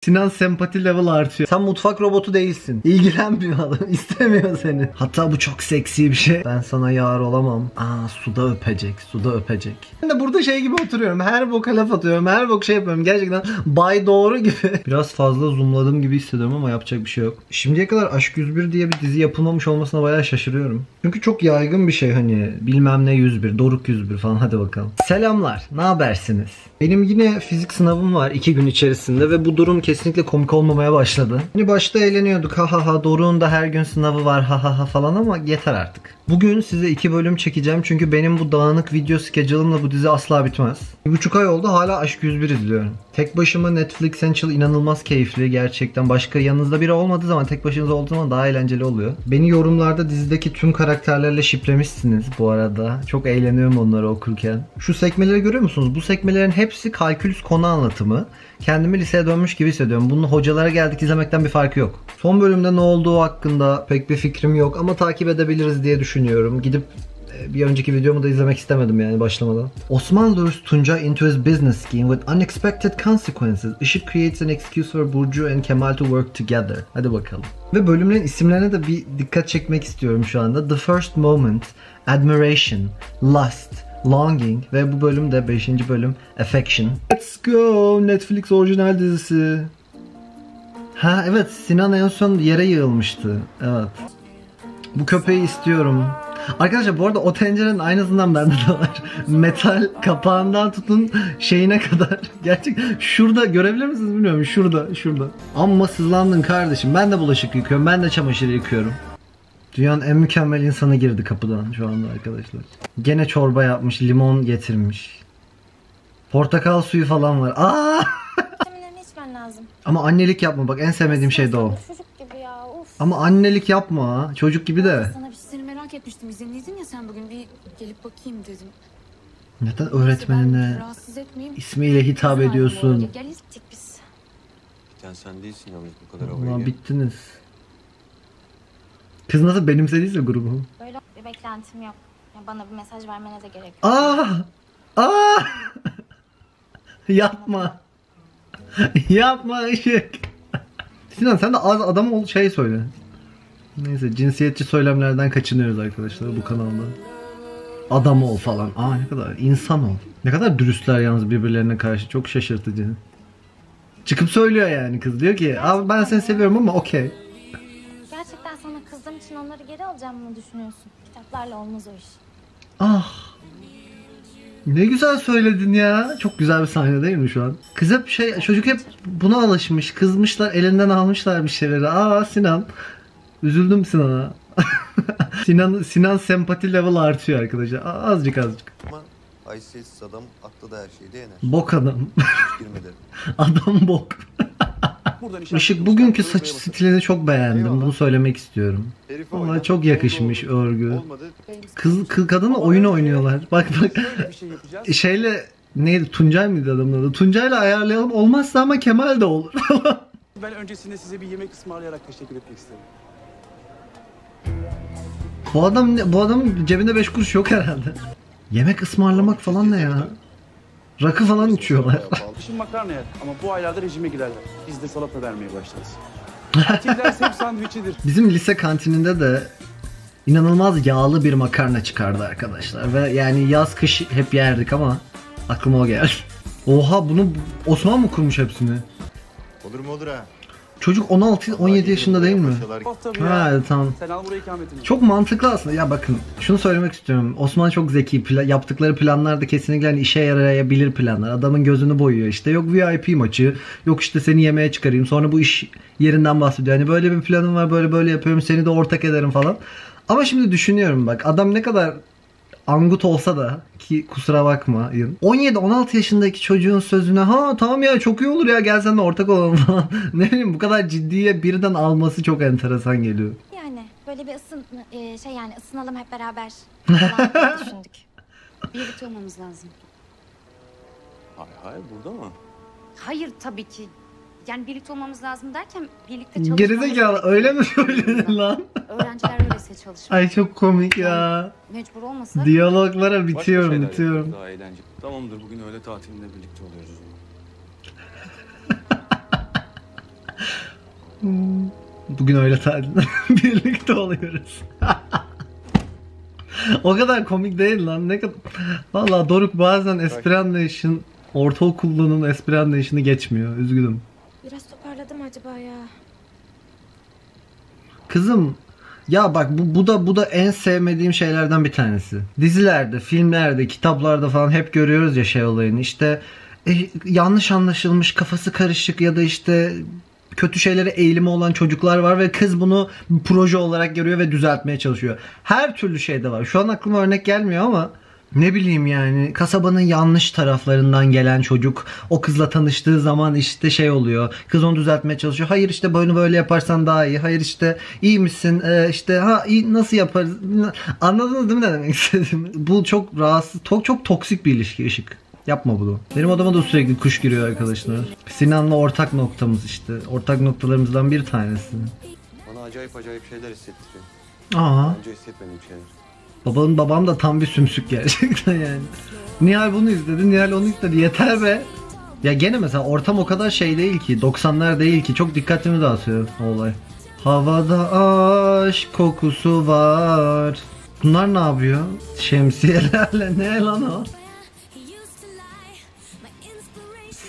Sinan sempati level artıyor. Sen mutfak robotu değilsin. İlgilenmiyor adam. İstemiyor seni. Hatta bu çok seksi bir şey. Ben sana yar olamam. Suda öpecek. Suda öpecek. Ben de burada şey gibi oturuyorum. Her boka laf atıyorum. Her bok şey yapıyorum. Gerçekten Bay Doğru gibi. Biraz fazla zoomladım gibi hissediyorum ama yapacak bir şey yok. Şimdiye kadar Aşk 101 diye bir dizi yapılmamış olmasına bayağı şaşırıyorum. Çünkü çok yaygın bir şey hani. Bilmem ne 101, Doruk 101 falan. Hadi bakalım. Selamlar. Ne habersiniz? Benim yine fizik sınavım var 2 gün içerisinde ve bu durum kesinlikle komik olmamaya başladı. Hani başta eğleniyorduk ha ha ha, Doruk'un da her gün sınavı var ha ha ha falan ama yeter artık. Bugün size 2 bölüm çekeceğim çünkü benim bu dağınık video schedule'ımla bu dizi asla bitmez. 1,5 ay oldu hala Aşk 101 izliyorum. Tek başıma Netflix and Chill inanılmaz keyifli gerçekten. Başka yanınızda biri olmadığı zaman, tek başınıza olduğu zaman daha eğlenceli oluyor. Beni yorumlarda dizideki tüm karakterlerle şiplemişsiniz bu arada. Çok eğleniyorum onları okurken. Şu sekmeleri görüyor musunuz? Bu sekmelerin hepsi kalkülüs konu anlatımı. Kendimi liseye dönmüş gibi hissediyorum. Bunun hocalara geldik izlemekten bir farkı yok. Son bölümde ne olduğu hakkında pek bir fikrim yok ama takip edebiliriz diye düşünüyorum. Gidip bir önceki videomu da izlemek istemedim yani başlamadan. Osman lures Tuncay into his business scheme with unexpected consequences. Işık creates an excuse for Burcu and Kemal to work together. Hadi bakalım. Ve bölümlerin isimlerine de bir dikkat çekmek istiyorum şu anda. The First Moment, Admiration, Lust, Longing ve bu bölüm de 5. bölüm Affection. Let's go! Netflix orijinal dizisi. Ha evet, Sinan en son yere yığılmıştı. Evet. Bu köpeği istiyorum. Arkadaşlar bu arada o tencerenin aynısından bende de var. Metal kapağından tutun şeyine kadar. Gerçek şurada görebilir misiniz bilmiyorum. Şurada. Amma sızlandın kardeşim. Ben de bulaşık yıkıyorum. Ben de çamaşır yıkıyorum. Dünyanın en mükemmel insanı girdi kapıdan şu anda arkadaşlar. Gene çorba yapmış, limon getirmiş. Portakal suyu falan var. Vitaminlerini içmen lazım. Ama annelik yapma bak, en sevmediğim şey de o. Çocuk gibi ya. Uf. Ama annelik yapma. Çocuk gibi de. Sana bir seni merak etmiştim. İzinliydin ya sen bugün, bir gelip bakayım dedim. Neden öğretmenine Ben rahatsız etmeyeyim. ismiyle hitap ediyorsun? Gel gittik biz. Yani sen değilsin yalnız bu kadar Allah havayı. bittiniz. Kız nasıl benimsediyse grubu. Böyle bir beklentim yok. Ya bana bir mesaj vermene de gerek yok. Yapma. Yapma Işık. Sinan sen de az adam ol, şey söyle. Neyse, cinsiyetçi söylemlerden kaçınıyoruz arkadaşlar bu kanalda. Adam ol falan. Ne kadar insan ol. Ne kadar dürüstler yalnız birbirlerine karşı, çok şaşırtıcı. Çıkıp söylüyor yani kız, diyor ki abi ben seni seviyorum ama okey. Gerçekten sana kızdığım için onları geri alacağım mı düşünüyorsun? Kitaplarla olmaz o iş. Ne güzel söyledin ya. Çok güzel bir sahne değil mi şu an? Kız hep çocuk hep buna alışmış. Kızmışlar, elinden almışlar bir şeyleri. Sinan. Üzüldüm Sinan'a. Sinan sempati level artıyor arkadaşlar. Azıcık. Ama haysiyetsiz adam aklı da her şeyde yener. Bok adam. Girmeden. Adam bok. Işık bugünkü saç stilini çok beğendim. Bunu söylemek istiyorum. Ona çok yakışmış örgü. Kadınla oyun oynuyorlar. Bak. Şeyle neydi? Tuncay mıydı adamın adı? Tuncay'la ayarlayalım. Olmazsa ama Kemal de olur. Ben öncesinde size bir yemek ısmarlayarak teşekkür etmek isterim. Bu adamın cebinde 5 kuruş yok herhalde. Yemek ısmarlamak falan ne ya? Rakı falan içiyorlar. Şimdi makarna yer ama bu aylarda rejime girerler. Biz de salata vermeye başlarız. Tatiller hep sandviçidir. Bizim lise kantininde de inanılmaz yağlı bir makarna çıkardı arkadaşlar. Ve yani yaz kış hep yerdik ama aklıma o geldi. Oha, bunu Osman mı kurmuş hepsini? Olur mu olur ha? Çocuk 16-17 yaşında değil mi? Ha tamam. Sen al buraya ikametini. Çok mantıklı aslında. Ya bakın şunu söylemek istiyorum. Osman çok zeki. Yaptıkları planlar da kesinlikle hani işe yarayabilir planlar. Adamın gözünü boyuyor işte. Yok VIP maçı. Yok işte seni yemeğe çıkarayım. Sonra bu iş yerinden bahsediyor. Hani böyle bir planım var. Böyle yapıyorum. Seni de ortak ederim falan. Ama şimdi düşünüyorum bak. Adam ne kadar angut olsa da, ki kusura bakmayın, 17-16 yaşındaki çocuğun sözüne tamam ya çok iyi olur ya gel sen de ortak olalım falan. Ne bileyim, bu kadar ciddiye birden alması çok enteresan geliyor. Yani böyle bir ısınalım hep beraber falan diye düşündük. Birlikte olmamız lazım. Hayır burada mı? Hayır tabii ki. Yani birlikte olmamız lazım derken birlikte çalışmamız Gerizekalı öyle mi söyledin lan? Öğrenciler öylese çalışmıyor. Ay çok komik ya. Mecbur olmasa Diyaloglara Başka bitiyorum. şeyler yapıyoruz, daha eğlenceli. Tamamdır, bugün öğle tatilinde birlikte oluyoruz. Bugün öyle tatilde birlikte oluyoruz. O kadar komik değil lan. Ne kadar... Valla Doruk bazen espri anlayışın, ortaokullunun espri anlayışını geçmiyor. Üzgünüm. Biraz toparladım acaba ya? Kızım ya bak bu da en sevmediğim şeylerden bir tanesi. Dizilerde, filmlerde, kitaplarda falan hep görüyoruz ya şey olayını. İşte yanlış anlaşılmış, kafası karışık ya da işte kötü şeylere eğilimi olan çocuklar var ve kız bunu bir proje olarak görüyor ve düzeltmeye çalışıyor. Her türlü şeyde var. Şu an aklıma örnek gelmiyor ama ne bileyim yani kasabanın yanlış taraflarından gelen çocuk o kızla tanıştığı zaman işte şey oluyor. Kız onu düzeltmeye çalışıyor. Hayır işte bunu böyle yaparsan daha iyi. Hayır işte iyi misin? İşte ha iyi nasıl yaparız? Anladınız değil mi ne demek istediğimi? Bu çok rahatsız, çok toksik bir ilişki Işık. Yapma bunu. Benim odama da sürekli kuş giriyor arkadaşlar. Sinan'la ortak noktamız işte. Ortak noktalarımızdan bir tanesi. Bana acayip şeyler hissettiriyor. Aa. Önce hissetmediğim şeyler. Babam da tam bir sümsük gerçekten yani. Nihal bunu izledi, Nihal onu istedi. Yeter be. Ya gene mesela ortam o kadar şey değil ki. 90'lar değil ki. Çok dikkatimi dağıtıyor o olay. Havada aşk kokusu var. Bunlar ne yapıyor? Şemsiyelerle ne lan o?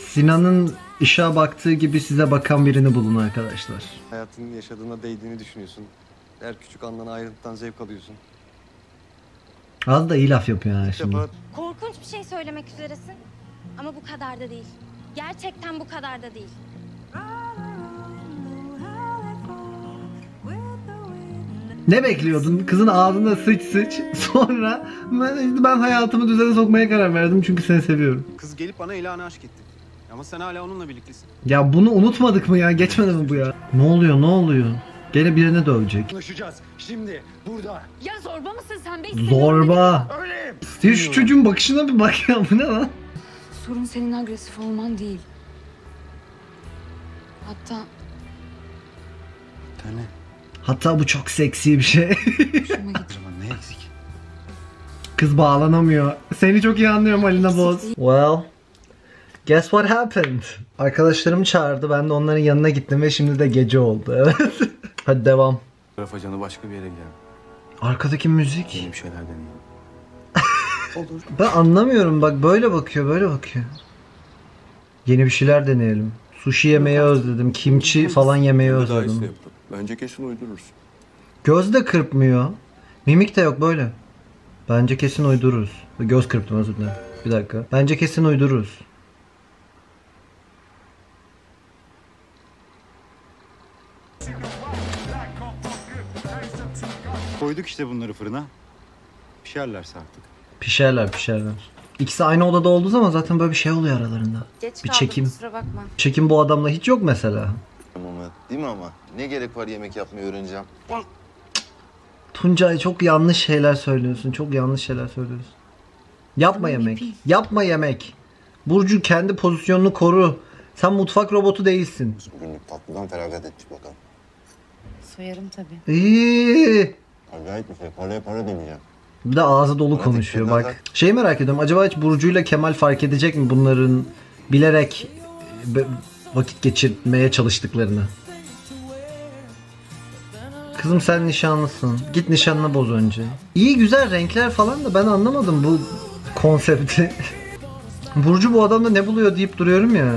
Sinan'ın ışığa baktığı gibi size bakan birini bulun arkadaşlar. Hayatının yaşadığına değdiğini düşünüyorsun. Her küçük andan ayrıntıdan zevk alıyorsun. Az da iyi laf yapıyor yani Bir şimdi. defa Korkunç bir şey söylemek üzeresin. Ama bu kadar da değil. Gerçekten bu kadar da değil. Ne bekliyordun? Kızın ağzına sıç sonra ben hayatımı düzene sokmaya karar verdim çünkü seni seviyorum. Kız gelip bana ilanı aşk etti. Ama sen hala onunla birliktesin. Ya bunu unutmadık mı ya? Geçmedi mi bu ya? Ne oluyor? Gene birini dövecek. Konuşacağız. Şimdi burada. Ya zorba mısın sen be? Zorba. Öyle. Ya şu çocuğun bakışına bir bak ya, bu ne lan? Sorun senin agresif olman değil. Hatta Tane. Hatta bu çok seksi bir şey. hoşuma gitti. Ne eksik? Kız bağlanamıyor. Seni çok iyi anlıyorum Alina Boz. Well, guess what happened? Arkadaşlarım çağırdı. Ben de onların yanına gittim ve şimdi de gece oldu. Evet. Hadi devam. Rafacan'ı başka bir yere gidelim. Arkadaki müzik. Yeni bir şeyler deneyelim. olur. Ben anlamıyorum bak, böyle bakıyor. Yeni bir şeyler deneyelim. Sushi yemeyi özledim. Kimchi falan yemeyi özledim. Bence kesin uydururuz. Göz de kırpmıyor. Mimik de yok böyle. Bence kesin uydururuz. Göz kırptım, özür dilerim. Bir dakika. Bence kesin uydururuz. Koyduk işte bunları fırına. Pişerlerse artık. Pişerler. İkisi aynı odada olduğu zaman zaten böyle bir şey oluyor aralarında. Geç Bir kaldım, çekim. kusura bakma. Çekim bu adamla hiç yok mesela. Ama değil mi ama? Ne gerek var yemek yapmayı öğreneceğim. Tuncay çok yanlış şeyler söylüyorsun. Yapma yemek. Burcu kendi pozisyonunu koru. Sen mutfak robotu değilsin. Bugünlük tatlıdan feragat ettik bakalım. Soyarım tabii. İyi. Acayip bir şey. Paraya para demeyeceğim. Bir de ağzı dolu Bana konuşuyor dikkat bak. eder. Şeyi merak ediyorum. Acaba hiç Burcu'yla Kemal fark edecek mi bunların bilerek vakit geçirmeye çalıştıklarını? Kızım sen nişanlısın. Git nişanını boz önce. İyi güzel renkler falan da ben anlamadım bu konsepti. Burcu bu adamda ne buluyor deyip duruyorum ya.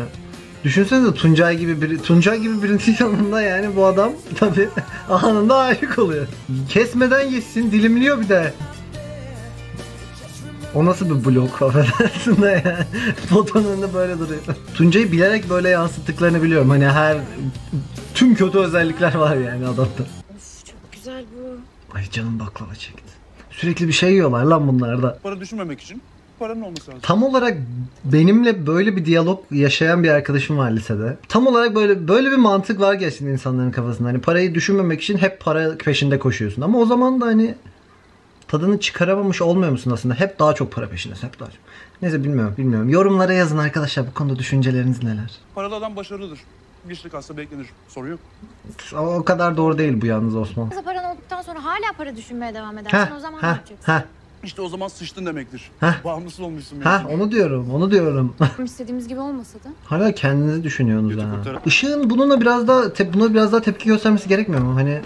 Düşünsenize Tuncay gibi birinin yanında yani bu adam tabi anında aşık oluyor. Kesmeden yesin, dilimliyor bir de. O nasıl bir blok affedersin de yani. Fotonun önünde böyle duruyor. Tuncay'ı bilerek böyle yansıttıklarını biliyorum. Hani tüm kötü özellikler var yani adamda. Of çok güzel bu. Ay canım baklava çekti. Sürekli bir şey yiyorlar lan bunlarda. Para düşünmemek için paranın olması lazım. Tam olarak benimle böyle bir diyalog yaşayan bir arkadaşım var lisede. Tam olarak böyle bir mantık var gerçekten insanların kafasında. Hani parayı düşünmemek için hep para peşinde koşuyorsun. Ama o zaman da hani tadını çıkaramamış olmuyor musun aslında? Hep daha çok para peşindesin. Hep daha çok. Neyse bilmiyorum. Yorumlara yazın arkadaşlar bu konuda düşünceleriniz neler? Paralı adam başarılıdır. Güçlük hasta beklenir. Soru yok. O kadar doğru değil bu yalnız Osman. Paran olduktan sonra hala para düşünmeye devam edersin. O zaman ne yapacaksın? İşte o zaman sıçtın demektir. Heh. Bağımlısı olmuşsun. Ha onu diyorum. İstediğimiz gibi olmasa da. Hala kendinizi düşünüyorsunuz Götü ha. kurtar. Işığın bununla biraz daha buna biraz daha tepki göstermesi gerekmiyor mu? Hani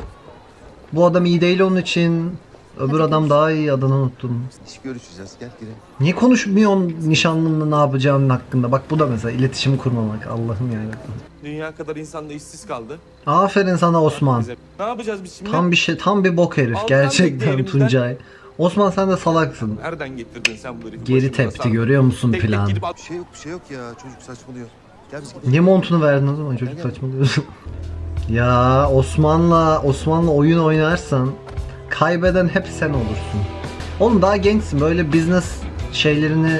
bu adam iyi değil onun için. Öbür adam daha iyi, adını unuttum. İş görüşeceğiz. Gel girelim. Niye konuşmuyorsun nişanlınla ne yapacağının hakkında? Bak bu da mesela iletişim kurmamak. Allah'ım yani. Dünya kadar insan da işsiz kaldı. Aferin sana Osman. Bize. Ne yapacağız biz şimdi? Tam bir bok herif Altan gerçekten elimizden. Tuncay. Osman sen de salaksın. Nereden getirdin sen bu herifi? Geri başımıza tepti sardın? görüyor musun Tek tek plan? gidip al- Bir şey yok ya. Çocuk saçmalıyor. Gel biz gidelim. Niye montunu verdin o zaman çocuk saçmalıyorsun? Ya Osman'la oyun oynarsan kaybeden hep sen olursun. Oğlum daha gençsin, böyle business şeylerini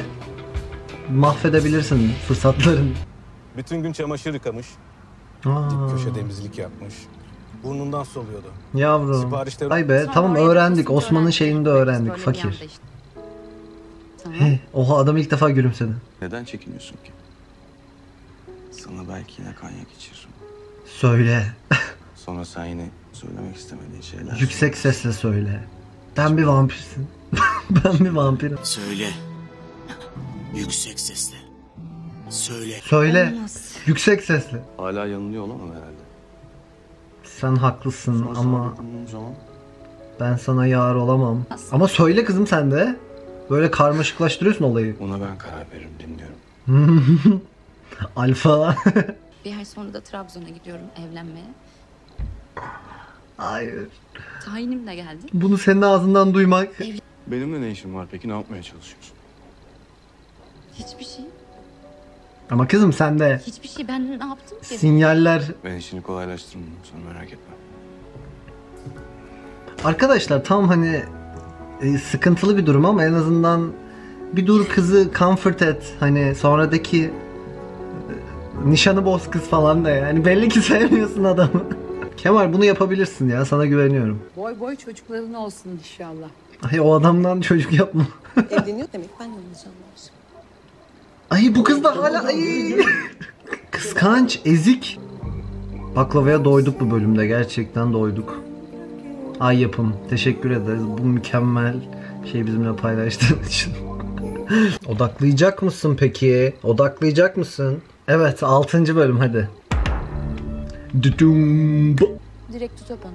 mahvedebilirsin, fırsatların. Bütün gün çamaşır yıkamış, Aa, dip köşe temizlik yapmış. Burnundan soluyordu. yavrum. Siparişte- Ay be tamam öğrendik. Osman'ın şeyini de öğrendik. Böyle bir Fakir. anda işte. Tamam. Oha adam ilk defa gülümsedi. Neden çekiniyorsun ki? Sana belki yine kanyak içiririm. Söyle. Sonra sen yine söylemek istemediğin şeyler. Yüksek sesle söyle. Ben bir vampirsin. Ben bir vampirim. Söyle. Yüksek sesle. Söyle. Söyle. Olmaz. Yüksek sesle. Hala yanılıyor olamam herhalde. Sen haklısın Sonra ama sana dokunduğum zaman ben sana yar olamam. Ama söyle kızım sen de. Böyle karmaşıklaştırıyorsun olayı. ona ben karar veririm, dinliyorum. Alfa. Bir ay sonra da Trabzon'a gidiyorum evlenmeye. Hayır. Tayinim de geldi. Bunu senin ağzından duymak. Benimle ne işin var peki? Ne yapmaya çalışıyorsun? Hiçbir şey. Ama kızım sen de Hiçbir şey. Ben ne yaptım ki? sinyaller. Ben işini kolaylaştırırım. Sen merak etme. Arkadaşlar tam hani sıkıntılı bir durum ama en azından bir dur kızı comfort et. Hani sonradaki nişanı boz kız falan da yani. Belli ki sevmiyorsun adamı. Kemal bunu yapabilirsin ya, sana güveniyorum. Boy boy çocukların olsun inşallah. Ay o adamdan çocuk yapma. Evleniyor demek ben yanlış anlamışım. Ay bu kız da hala ay. Kıskanç, ezik. Baklavaya doyduk bu bölümde, gerçekten doyduk. Ay yapım, teşekkür ederiz bu mükemmel şey bizimle paylaştığın için. Odaklayacak mısın peki? Odaklayacak mısın? Evet 6. bölüm hadi. Düdüm. Direkt tut öp onu.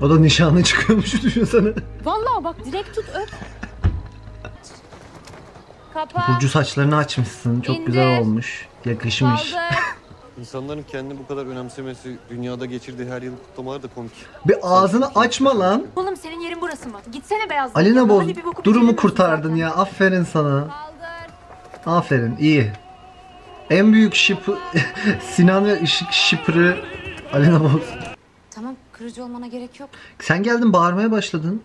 O da nişanlı çıkıyormuş düşünsene. Vallahi bak direkt tut öp. Kapa. Burcu saçlarını açmışsın. Çok güzel İndir. olmuş. Yakışmış. Kaldır. İnsanların kendini bu kadar önemsemesi, dünyada geçirdiği her yılı kutlamalar da komik. Bir ağzını açma lan. Oğlum senin yerin burası mı? Gitsene beyaz. Alina Boz Hadi bir boku durumu bitirelim kurtardın zaten. ya. Aferin sana. Kaldır. Aferin iyi. En büyük şıpı Sinan ve Işık şıpırı Alina Boz. Tamam, kırıcı olmana gerek yok. Sen geldin bağırmaya başladın.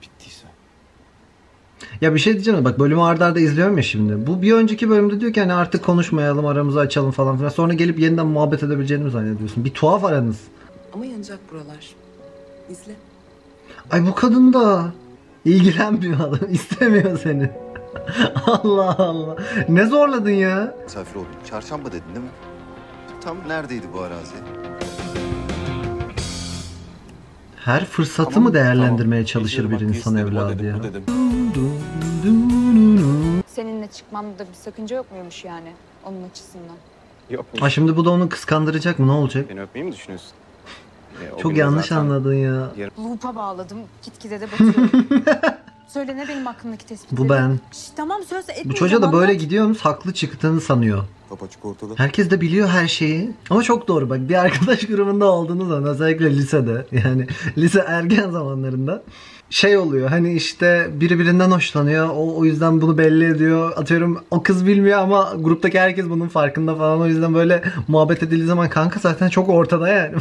Bittiyse. Ya bir şey diyeceğim, bak bölümü arda arda izliyorum ya şimdi. Bu bir önceki bölümde diyor ki hani artık konuşmayalım, aramızı açalım falan filan. Sonra gelip yeniden muhabbet edebileceğini mi zannediyorsun? Bir tuhaf aranız. Ama yanacak buralar. İzle. Ay bu kadın da ilgilenmiyor adam. İstemiyor seni. Allah Allah. Ne zorladın ya? Misafir oldum. Çarşamba dedin değil mi? Tam neredeydi bu arazi? Her fırsatı Tamam, mı değerlendirmeye tamam. çalışır bir Geçelim, insan istedim, o evladı dedim, ya? bu dedim. Seninle çıkmamda bir sakınca yok muymuş yani? Onun açısından. Yok. Ay şimdi bu da onu kıskandıracak mı? Ne olacak? Beni öpmeyi mi düşünüyorsun? O Çok gün de yanlış zaten anladın ya. Loop'a bağladım. Gitgide de batıyorum. Söyle ne benim aklımdaki tespitleri? Bu ben. Tamam söz etmeyeceğim. Bu çocuğa da böyle anlat. gidiyorsunuz, haklı çıktığını sanıyor. Apaçık ortada. Herkes de biliyor her şeyi. Ama çok doğru bak, bir arkadaş grubunda olduğunuz zaman, özellikle lisede, yani lise ergen zamanlarında şey oluyor hani işte biri birinden hoşlanıyor, o yüzden bunu belli ediyor, atıyorum o kız bilmiyor ama gruptaki herkes bunun farkında falan, o yüzden böyle muhabbet edildiği zaman kanka zaten çok ortada yani.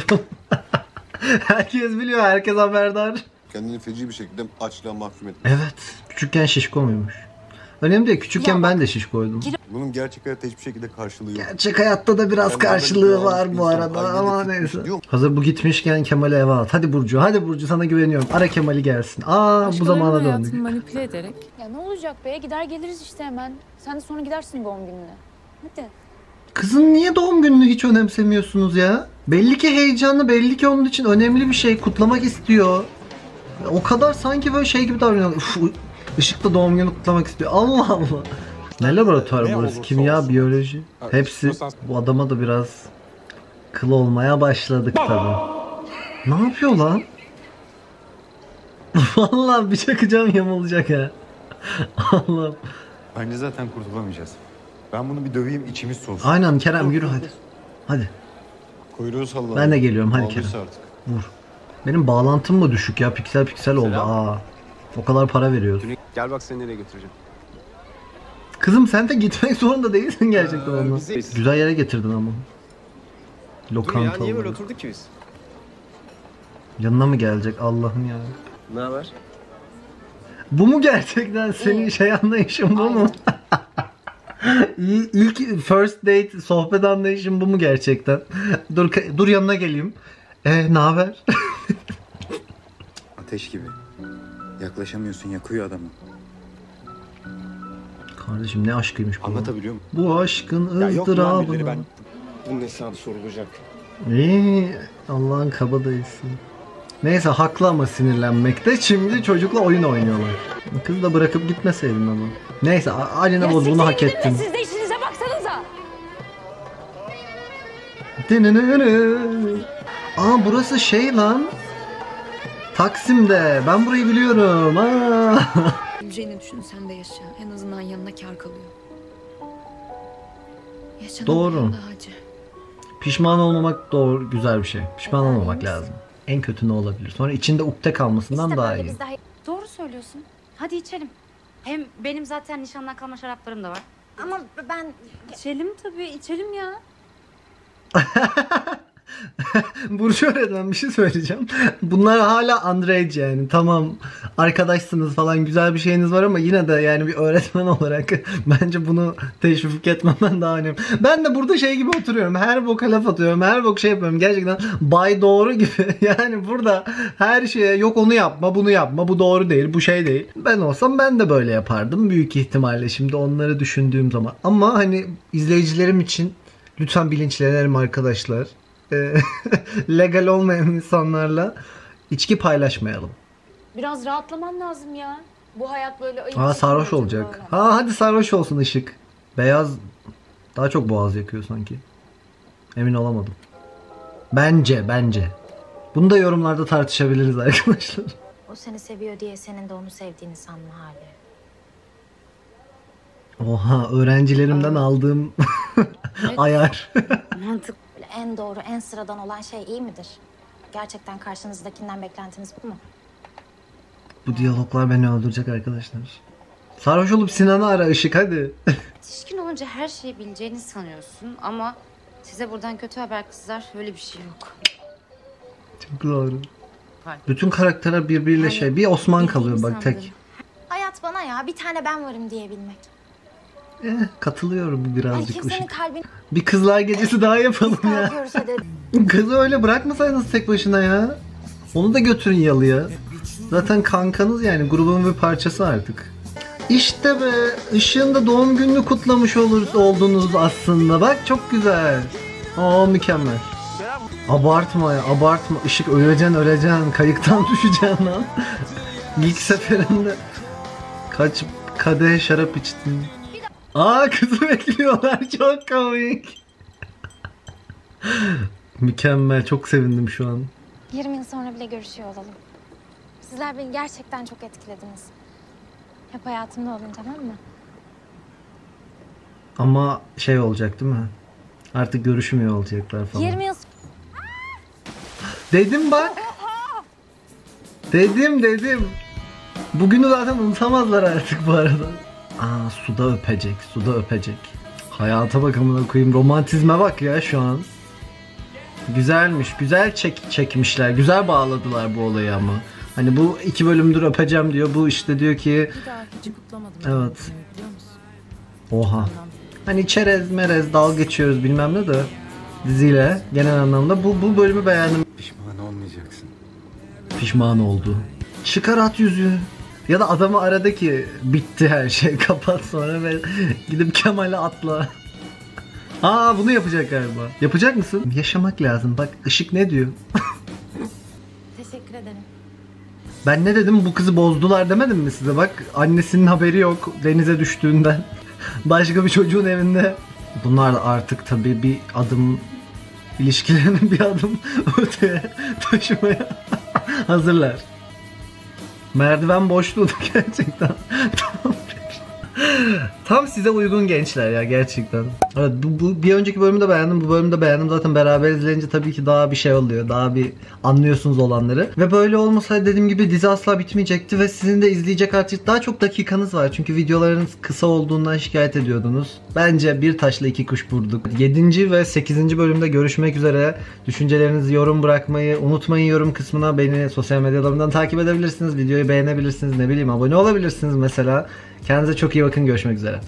Herkes biliyor, herkes haberdar. Kendini feci bir şekilde açlığa mahkum et. Evet, küçükken şişko muymuş? Önemli değil, küçükken Ya bak, ben de şişkoydum. Bunun gerçek hayatta hiçbir şekilde karşılığı yok. Gerçek hayatta da biraz Ben karşılığı böyle var bir bu insan arada haline ama de neyse. diyor. Hazır bu gitmişken Kemal'i eve at. Hadi Burcu, hadi Burcu, sana güveniyorum. Ara Kemal'i gelsin. Aa bu zamana döndük. manipüle ederek. Ya ne olacak be? Gider geliriz işte hemen. Sen de sonra gidersin doğum gününe. Hadi. Kızın niye doğum gününü hiç önemsemiyorsunuz ya? Belli ki heyecanlı, belli ki onun için önemli bir şey. Kutlamak istiyor. O kadar sanki böyle şey gibi davranıyor. Uf, Işık da doğum günü kutlamak istiyor. Allah Allah. Ne laboratuvar burası? Kimya, biyoloji. Hepsi. Bu adama da biraz kıl olmaya başladık tabii. Ne yapıyor lan? Vallahi bir çakacağım yamulacak ha. Allah'ım. Bence zaten kurtulamayacağız. Ben bunu bir döveyim, içimiz soğusun. Aynen Kerem, yürü hadi. Hadi. Kuyruğu sallanıyor. Ben de geliyorum, hadi Olduysa Kerem. artık. Vur. Benim bağlantım mı düşük ya? Piksel piksel oldu. Aa. O kadar para veriyoruz. Gel bak seni nereye götüreceğim. Kızım sen de gitmek zorunda değilsin gerçekten onunla. Güzel yere getirdin ama. Lokanta Niye böyle olarak. oturduk ki biz? Yanına mı gelecek Allah'ım ya. Ne haber? Bu mu gerçekten senin şey anlayışın bu mu? İlk first date sohbet anlayışın bu mu gerçekten? Dur yanına geleyim. Ne haber? Ateş gibi. Yaklaşamıyorsun, yakıyor adamı. Kardeşim ne aşkıymış bu. Anlatabiliyor muyum? Bu aşkın Ya yok lan birileri, ızdırabını. ben Bunun hesabı sorulacak. Allah'ın kabadayısı. Neyse haklı ama sinirlenmekte. Şimdi çocukla oyun oynuyorlar. Kız da bırakıp gitmeseydin ama. Neyse Alina Boz bunu hak ettin. Siz de işinize baksanıza. Aa burası şey lan. Taksim'de. Ben burayı biliyorum. Aa. Öleceğini düşün, sen de yaşa. En azından yanına kar kalıyor. Yaşanan Doğru. daha acı. Pişman olmamak doğru, güzel bir şey. Pişman olmamak lazım. En kötü ne olabilir? Sonra içinde ukde kalmasından İşte daha böyle iyi. biz daha... Doğru söylüyorsun. Hadi içelim. Hem benim zaten nişandan kalma şaraplarım da var. Ama ben... İçelim tabii, içelim ya. Burcu öğretmen bir şey söyleyeceğim. Bunlar hala underage yani. Tamam arkadaşsınız falan, güzel bir şeyiniz var ama yine de yani bir öğretmen olarak bence bunu teşvik etmemen daha önemli. Ben de burada şey gibi oturuyorum. Her boka laf atıyorum. Her bok şey yapıyorum. Gerçekten bay doğru gibi. Yani burada her şeye yok onu yapma, bunu yapma, bu doğru değil, bu şey değil. Ben olsam ben de böyle yapardım büyük ihtimalle şimdi onları düşündüğüm zaman. Ama hani izleyicilerim için lütfen bilinçlenelim arkadaşlar. Legal olmayan insanlarla içki paylaşmayalım. Biraz rahatlaman lazım ya. Bu hayat böyle ayıp. Aa sarhoş olacak. Ha hadi sarhoş olsun ışık. Beyaz daha çok boğaz yakıyor sanki. Emin olamadım. Bence. Bunu da yorumlarda tartışabiliriz arkadaşlar. O seni seviyor diye senin de onu sevdiğini sanma hali. Oha öğrencilerimden aldığım ayar. Mantık. Böyle en doğru, en sıradan olan şey iyi midir? Gerçekten karşınızdakinden beklentiniz bu mu? Bu diyaloglar beni öldürecek arkadaşlar. Sarhoş olup Sinan'ı ara ışık hadi. Yetişkin olunca her şeyi bileceğini sanıyorsun ama size buradan kötü haber kızlar, öyle bir şey yok. Çok doğru. Bütün karakterler birbiriyle Yani şey. Bir Osman kalıyor bildiğini bak sandım. tek. Hayat bana ya, bir tane ben varım diyebilmek. Katılıyorum Ay birazcık kimsenin ışık. kalbini Bir kızlar gecesi daha yapalım ya. kalkıyoruz hadi. Kızı öyle bırakmasaydınız tek başına ya. Onu da götürün yalıya. Zaten kankanız yani grubun bir parçası artık. İşte be Işık'ın da doğum gününü kutlamış oldunuz aslında. Bak çok güzel. Aa mükemmel. Abartma ya abartma. Işık öleceksin. Kayıktan düşeceksin lan. İlk seferinde kaç kadeh şarap içtin. Aa kızı bekliyorlar. Çok komik. Mükemmel. Çok sevindim şu an. 20 yıl sonra bile görüşüyor olalım. Sizler beni gerçekten çok etkilediniz. Hep hayatımda olun, tamam mı? Ama şey olacak değil mi? Artık görüşmüyor olacaklar falan. 20 yıl Dedim bak. Dedim. Bugünü zaten unutamazlar artık bu arada. Aa suda öpecek. Hayata bak amına koyayım. Romantizme bak ya şu an. Güzelmiş. Güzel çekmişler. Güzel bağladılar bu olayı ama. Hani bu 2 bölümdür öpeceğim diyor. Bu işte diyor ki Bir daha hiç kutlamadım. evet. Biliyor musun? Oha. Hani çerez merez dalga geçiyoruz bilmem ne de diziyle genel anlamda bu bölümü beğendim. Pişman olmayacaksın. Pişman oldu. Çıkar at yüzüğü. Ya da adamı aradı ki bitti her şey kapat sonra ve gidip Kemal'e atla. Aa bunu yapacak galiba. Yapacak mısın? Yaşamak lazım. Bak Işık ne diyor? teşekkür ederim. Ben ne dedim? Bu kızı bozdular demedim mi size? Bak annesinin haberi yok denize düştüğünden. Başka bir çocuğun evinde. Bunlar da artık tabii bir adım, ilişkilerini bir adım öteye taşımaya hazırlar. Merdiven boşluğu gerçekten. Tam size uygun gençler ya gerçekten. Evet, bu bir önceki bölümü de beğendim, bu bölümü de beğendim. Zaten beraber izleyince tabii ki daha bir şey oluyor. Daha bir anlıyorsunuz olanları. Ve böyle olmasaydı dediğim gibi dizi asla bitmeyecekti ve sizin de izleyecek artık daha çok dakikanız var. Çünkü videolarınız kısa olduğundan şikayet ediyordunuz. Bence bir taşla iki kuş vurduk. 7. ve 8. bölümde görüşmek üzere. Düşüncelerinizi yorum bırakmayı unutmayın yorum kısmına. Beni sosyal medyalarımdan takip edebilirsiniz. Videoyu beğenebilirsiniz. Ne bileyim abone olabilirsiniz mesela. Kendinize çok iyi bakın. Görüşmek üzere.